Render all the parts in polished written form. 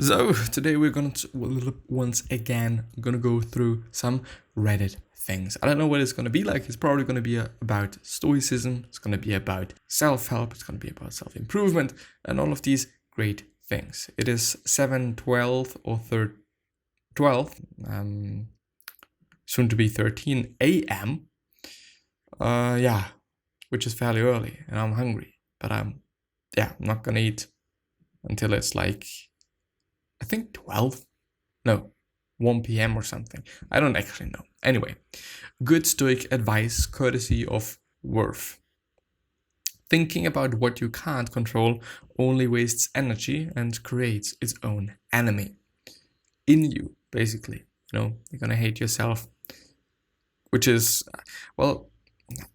So today we're once again gonna go through some Reddit things. I don't know what it's gonna be like. It's probably gonna be about stoicism. It's gonna be about self-help. It's gonna be about self-improvement and all of these great things. It is 7:12 or 12, soon to be 13 a.m. Yeah, which is fairly early, and I'm hungry. But I'm not gonna eat until it's like, I think 12? No, 1 p.m. or something. I don't actually know. Anyway, good stoic advice courtesy of Worth. Thinking about what you can't control only wastes energy and creates its own enemy. In you, basically. You're gonna hate yourself. Which is, well,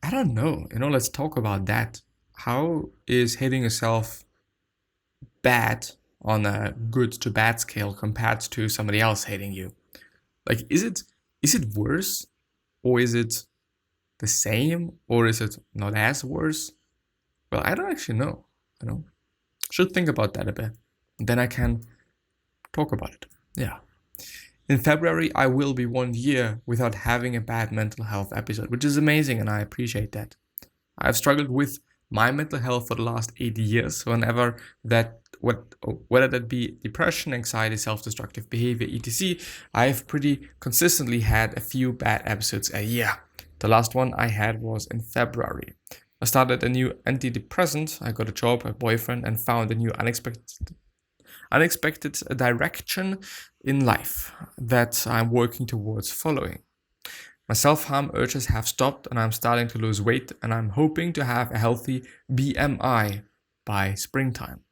I don't know. Let's talk about that. How is hating yourself bad on a good to bad scale compared to somebody else hating you? Like, is it worse, or is it the same, or is it not as worse? Well, I don't actually know. Should think about that a bit. Then I can talk about it. Yeah. In February, I will be 1 year without having a bad mental health episode, which is amazing, and I appreciate that. I've struggled with my mental health for the last 8 years. Whenever whether that be depression, anxiety, self-destructive behavior, etc., I've pretty consistently had a few bad episodes a year. The last one I had was in February. I started a new antidepressant, I got a job, a boyfriend, and found a new unexpected direction in life that I'm working towards following. My self-harm urges have stopped and I'm starting to lose weight, and I'm hoping to have a healthy BMI by springtime.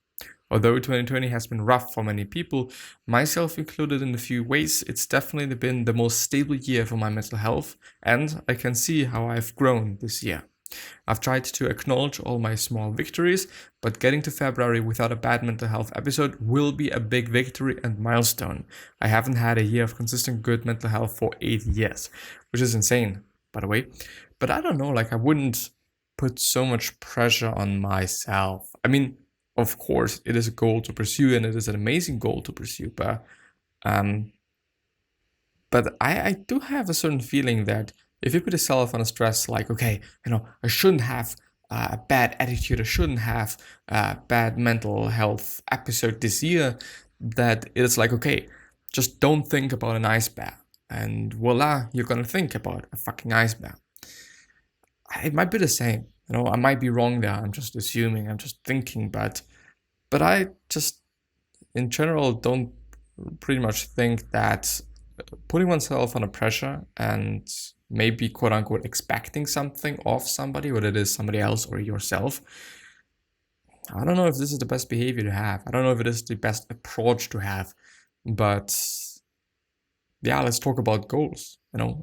Although 2020 has been rough for many people, myself included in a few ways, it's definitely been the most stable year for my mental health, and I can see how I've grown this year. I've tried to acknowledge all my small victories, but getting to February without a bad mental health episode will be a big victory and milestone. I haven't had a year of consistent good mental health for 8 years, which is insane, by the way. But I don't know, I wouldn't put so much pressure on myself. I mean, of course, it is a goal to pursue, and it is an amazing goal to pursue, but I do have a certain feeling that if you put yourself under stress, like, okay, I shouldn't have a bad attitude, I shouldn't have a bad mental health episode this year, that it's like, okay, just don't think about an ice bath, and voila, you're gonna think about a fucking ice bath. It might be the same, I might be wrong there, I'm just assuming, I'm just thinking, but I just, in general, don't pretty much think that putting oneself under pressure and maybe quote unquote expecting something of somebody, whether it is somebody else or yourself, I don't know if this is the best behavior to have. I don't know if it is the best approach to have, but yeah, let's talk about goals.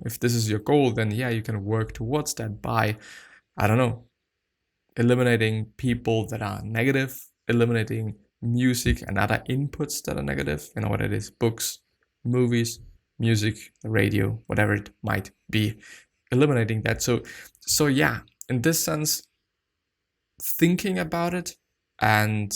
If this is your goal, then yeah, you can work towards that by, I don't know, eliminating people that are negative, eliminating music and other inputs that are negative, what it is, books, movies, music, the radio, whatever it might be, eliminating that. So yeah, in this sense, thinking about it and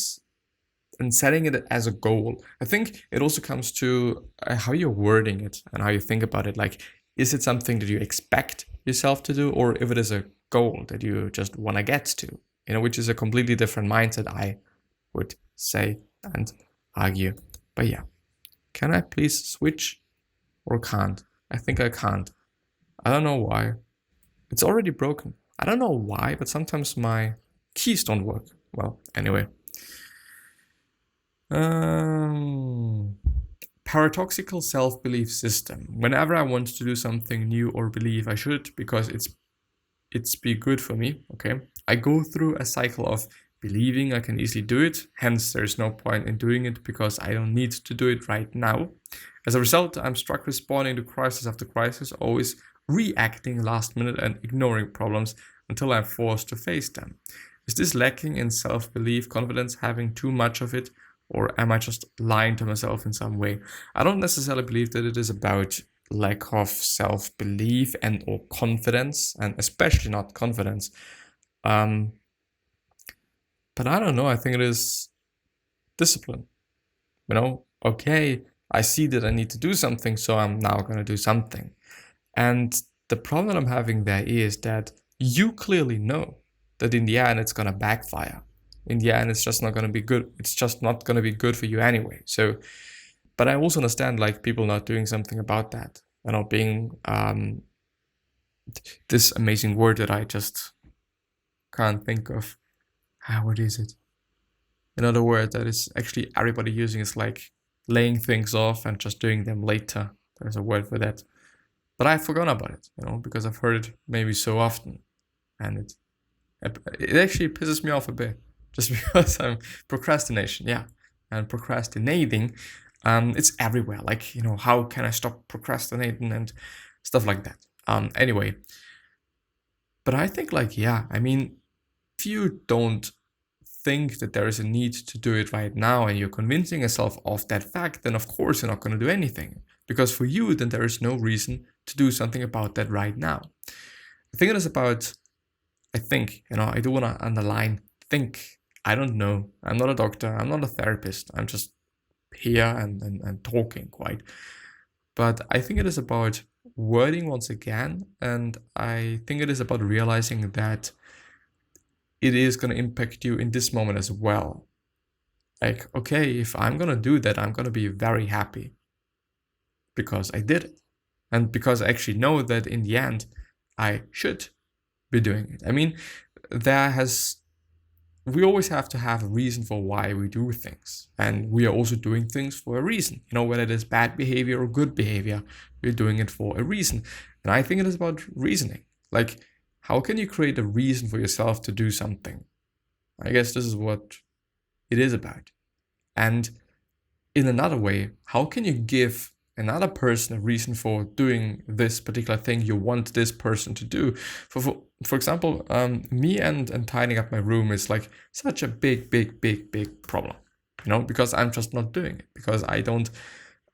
setting it as a goal. I think it also comes to how you're wording it and how you think about it. Like, is it something that you expect yourself to do, or if it is a goal that you just want to get to, which is a completely different mindset, I would say and argue. But yeah, can I please switch, or can't? I think I can't. I don't know why. It's already broken. I don't know why, but sometimes my keys don't work. Well, anyway. Paradoxical self-belief system. Whenever I want to do something new or believe I should because it's be good for me, okay, I go through a cycle of believing I can easily do it, hence there's no point in doing it because I don't need to do it right now. As a result, I'm stuck responding to crisis after crisis, always reacting last minute and ignoring problems until I'm forced to face them. Is this lacking in self-belief, confidence, having too much of it, or am I just lying to myself in some way? I don't necessarily believe that it is about lack of self-belief and or confidence, and especially not confidence. But I don't know, I think it is discipline. okay, I see that I need to do something, so I'm now going to do something. And the problem I'm having there is that you clearly know that in the end it's going to backfire. In the end, it's just not going to be good. It's just not going to be good for you anyway. So, but I also understand like people not doing something about that. You know, being this amazing word that I just can't think of. What is it? Another word that is actually everybody using is like laying things off and just doing them later. There's a word for that. But I've forgotten about it, you know, because I've heard it maybe so often. And it actually pisses me off a bit. Just because I'm procrastination, yeah. And procrastinating, it's everywhere. Like, you know, how can I stop procrastinating and stuff like that. Anyway. But I think like, yeah, I mean, if you don't think that there is a need to do it right now and you're convincing yourself of that fact, then of course you're not going to do anything. Because for you, then there is no reason to do something about that right now. The thing is about, I think, you know, I do want to underline think. I don't know. I'm not a doctor. I'm not a therapist. I'm just here and talking quite. But I think it is about wording once again. And I think it is about realizing that it is going to impact you in this moment as well. Like, okay, if I'm going to do that, I'm going to be very happy because I did it. And because I actually know that in the end, I should be doing it. I mean, we always have to have a reason for why we do things. And we are also doing things for a reason. You know, whether it is bad behavior or good behavior, we're doing it for a reason. And I think it is about reasoning. Like, how can you create a reason for yourself to do something? I guess this is what it is about. And in another way, how can you give another person a reason for doing this particular thing you want this person to do? For example, me and tidying up my room is like such a big problem, you know, because I'm just not doing it, because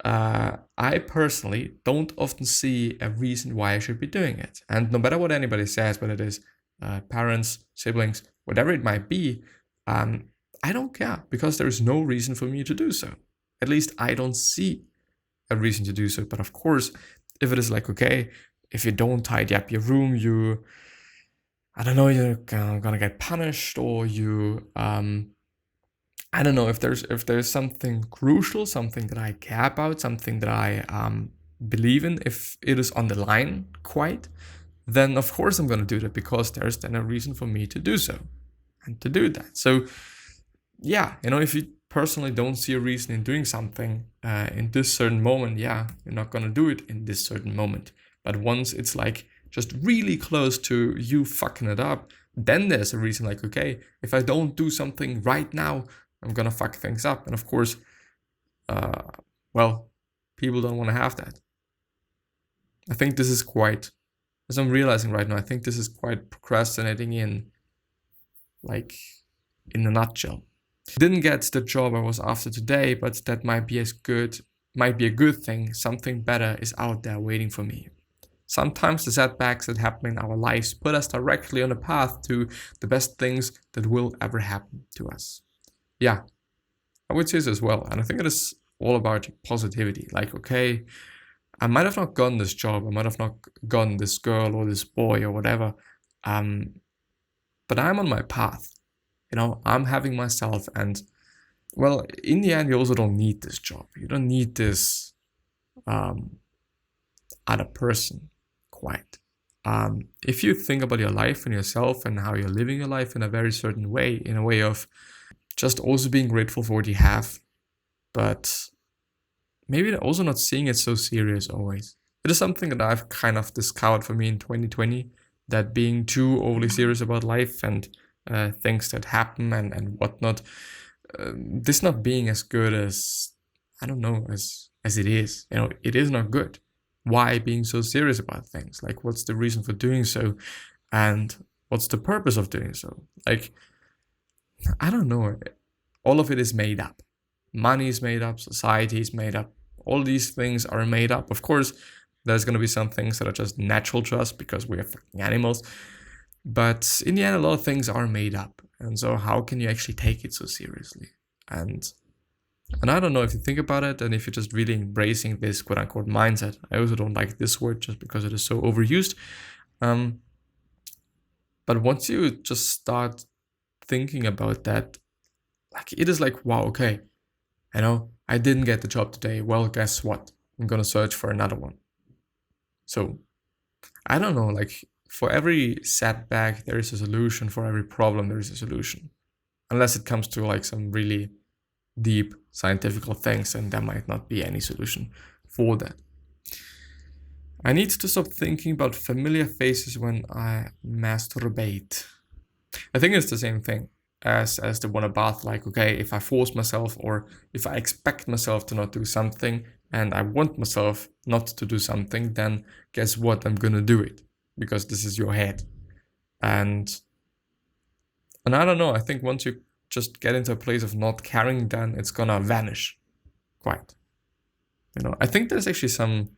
I personally don't often see a reason why I should be doing it. And no matter what anybody says, whether it is parents, siblings, whatever it might be, I don't care, because there is no reason for me to do so. At least I don't see a reason to do so. But of course, if it is like, okay, if you don't tidy up your room, you're gonna get punished, or I don't know, if there's something crucial, something that I care about, something that I believe in, if it is on the line quite, then of course I'm gonna do that, because there's then a reason for me to do so and to do that. So yeah, you know, if you personally don't see a reason in doing something in this certain moment, yeah, you're not gonna do it in this certain moment. But once it's like just really close to you fucking it up, then there's a reason, like, okay, if I don't do something right now, I'm gonna fuck things up. And of course, well, people don't want to have that. I think this is quite, as I'm realizing right now, I think this is quite procrastinating in a nutshell. Didn't get the job I was after today, but that might be a good thing. Something better is out there waiting for me. Sometimes the setbacks that happen in our lives put us directly on the path to the best things that will ever happen to us. Yeah, I would say this as well. And I think it is all about positivity. Like, okay, I might have not gotten this job, I might have not gotten this girl or this boy or whatever, but I'm on my path. You know, I'm having myself, and well, in the end, you also don't need this job. You don't need this other person quite. If you think about your life and yourself and how you're living your life in a very certain way, in a way of just also being grateful for what you have, but maybe also not seeing it so serious always. It is something that I've kind of discovered for me in 2020, that being too overly serious about life and things that happen and whatnot, this not being as good as, I don't know, as it is. You know, it is not good. Why being so serious about things? Like, what's the reason for doing so? And what's the purpose of doing so? Like, I don't know. All of it is made up. Money is made up. Society is made up. All these things are made up. Of course, there's going to be some things that are just natural to us because we are fucking animals. But in the end, a lot of things are made up. And so how can you actually take it so seriously? And And I don't know if you think about it and if you're just really embracing this quote unquote mindset. I also don't like this word just because it is so overused. But once you just start thinking about that, like it is like, wow, okay, I didn't get the job today. Well, guess what? I'm gonna search for another one. So I don't know, like for every setback, there is a solution. For every problem, there is a solution. Unless it comes to like some really deep scientific things, and there might not be any solution for that. I need to stop thinking about familiar faces when I masturbate. I think it's the same thing as the one about like, okay, if I force myself or if I expect myself to not do something and I want myself not to do something, then guess what? I'm gonna do it because this is your head. And I don't know, I think once you just get into a place of not caring, then it's gonna vanish quite. I think there's actually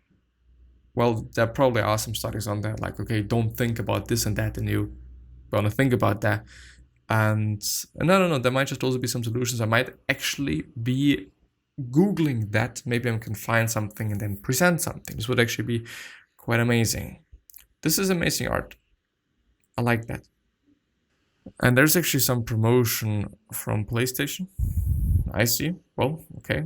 there probably are some studies on that, like, okay, don't think about this and that, and you're gonna think about that. And I don't know, there might just also be some solutions. I might actually be Googling that. Maybe I can find something and then present something. This would actually be quite amazing. This is amazing art. I like that. And there's actually some promotion from PlayStation. I see. Well, okay.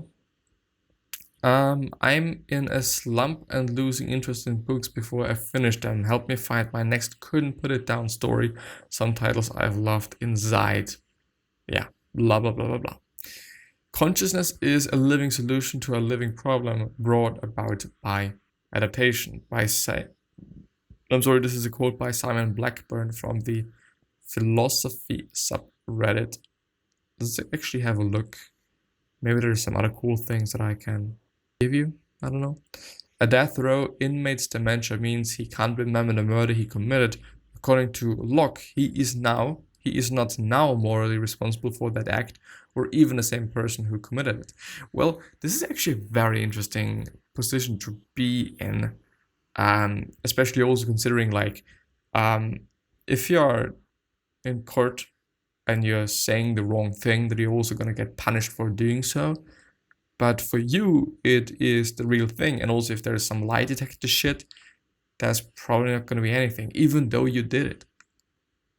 I'm in a slump and losing interest in books before I finish them. Help me find my next couldn't put it down story. Some titles I've loved inside. Yeah, blah, blah, blah, blah, blah. Consciousness is a living solution to a living problem brought about by adaptation. This is a quote by Simon Blackburn from the philosophy subreddit. Let's actually have a look. Maybe there's some other cool things that I can give you. I don't know. A death row inmate's dementia means he can't remember the murder he committed. According to Locke, he is not now morally responsible for that act, or even the same person who committed it. Well, this is actually a very interesting position to be in, especially also considering like, if you're in court and you're saying the wrong thing, that you're also going to get punished for doing so. But for you, it is the real thing. And also if there's some lie detector shit, that's probably not going to be anything, even though you did it.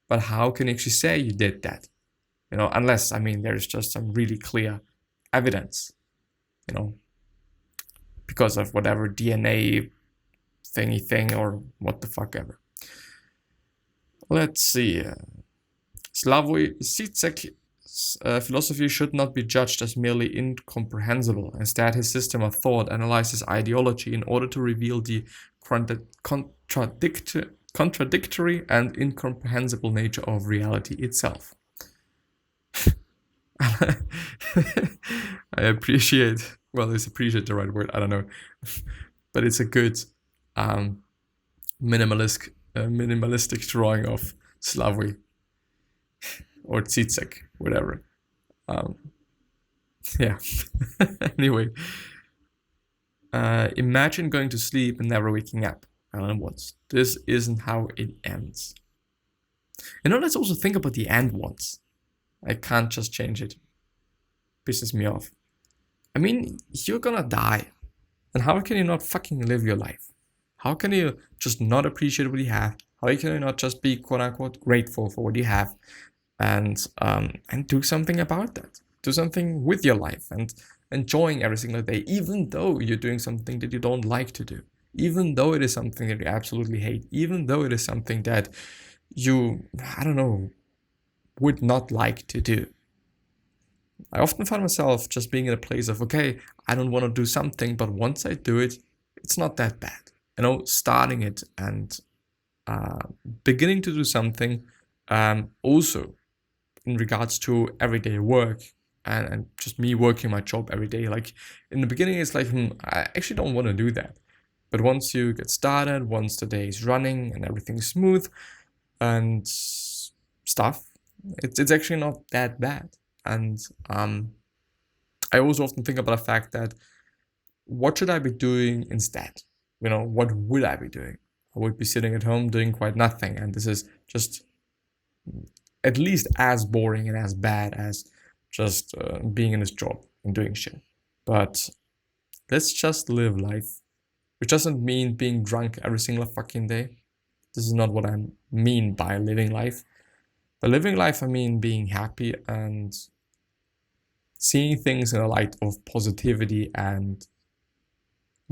But how can you actually say you did that? Unless, there's just some really clear evidence, because of whatever DNA thingy thing or what the fuck ever. Let's see. Slavoj Zizek's philosophy should not be judged as merely incomprehensible. Instead, his system of thought analyzes ideology in order to reveal the contradictory and incomprehensible nature of reality itself. I appreciate, well, is appreciate the right word? I don't know. But it's a good minimalistic drawing of Slavoj. Or Zizek, whatever. Yeah. Anyway. Imagine going to sleep and never waking up. Alan Watts. This isn't how it ends. Let's also think about the end once. I can't just change it. Pisses me off. You're gonna die. And how can you not fucking live your life? How can you just not appreciate what you have? How can you not just be quote unquote grateful for what you have? And do something about that. Do something with your life and enjoying every single day, even though you're doing something that you don't like to do, even though it is something that you absolutely hate, even though it is something that you, would not like to do. I often find myself just being in a place of, okay, I don't want to do something, but once I do it, it's not that bad. Starting it and beginning to do something, also in regards to everyday work and just me working my job every day. Like in the beginning, it's like, I actually don't want to do that. But once you get started, once the day is running and everything's smooth and stuff, it's actually not that bad. And I also often think about the fact that what should I be doing instead? What would I be doing? I would be sitting at home doing quite nothing. And this is just at least as boring and as bad as just being in this job. and doing shit. But let's just live life, which doesn't mean being drunk every single fucking day. This is not what I mean by living life. By living life, I mean being happy and seeing things in a light of positivity and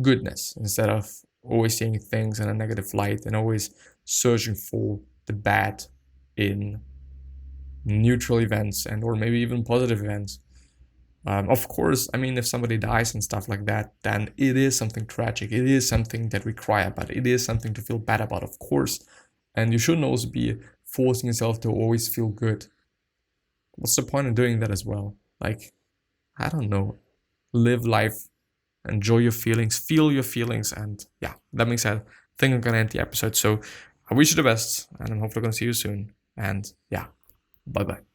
goodness, instead of always seeing things in a negative light and always searching for the bad in neutral events and or maybe even positive events. Of course, I mean, if somebody dies and stuff like that, then it is something tragic. It is something that we cry about. It is something to feel bad about, of course. And you shouldn't also be forcing yourself to always feel good. What's the point in doing that as well? Like, I don't know. Live life, enjoy your feelings, feel your feelings, and yeah, that being said, I think I'm gonna end the episode. So I wish you the best, and I'm hopefully gonna see you soon. And yeah, bye bye.